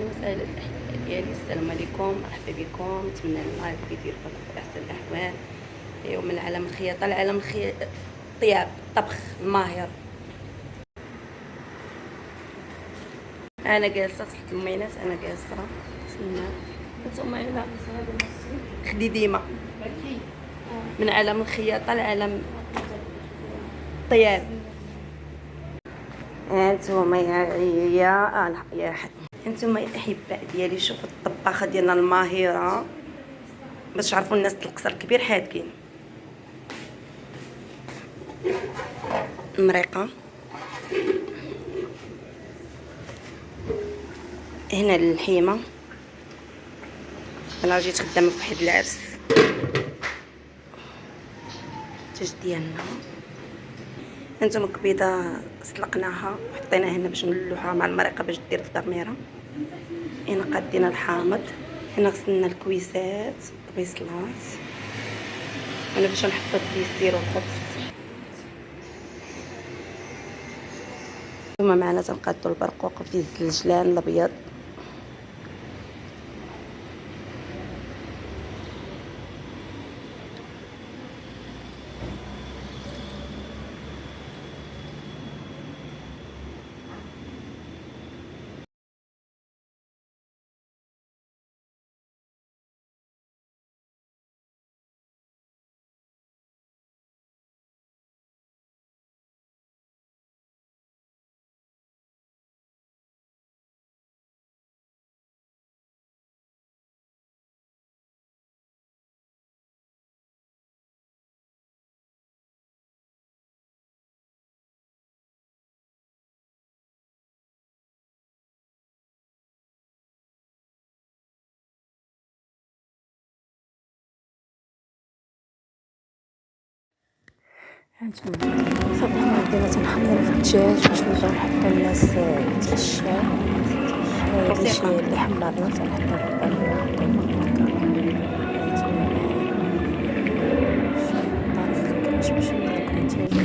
اهلا وسهلا الاحباء ديالي، السلام عليكم، مرحبا بكم. نتمنى الله يدير لكم في احسن الاحوال. اليوم من عالم الخياطه لعالم الطياب، الطبخ الماهر. انا جالسه غسلت المينات، انا جالسه نتسنى. نتوما هنا خدي ديما من عالم الخياطه لعالم الطياب. انتوما يا انتوما الاحباء ديالي، شوفوا الطباخه ديالنا الماهره باش تعرفوا الناس القصر الكبير حادقين. المريقه هنا اللحيمه، انا جيت خدامه في واحد العرس. الدجاج ديالنا هانتوما الكبيضه سلقناها وحطيناها هنا باش نلوحها مع المريقه باش دير الضميره. هنا قادينا الحامض، هنا غسلنا الكويسات البيصلات، هنا باش نحطو الديسير والخبز. ثم معنا تنقادو البرقوق في الزلجلان الابيض. هانتوما صافي حنا بدينا تنحمرو في الدجاج باش نبداو نحطو الناس يتعشاو. هادشي اللي حمرنا تنحطو في الطاسه باش نوريكم الدجاج.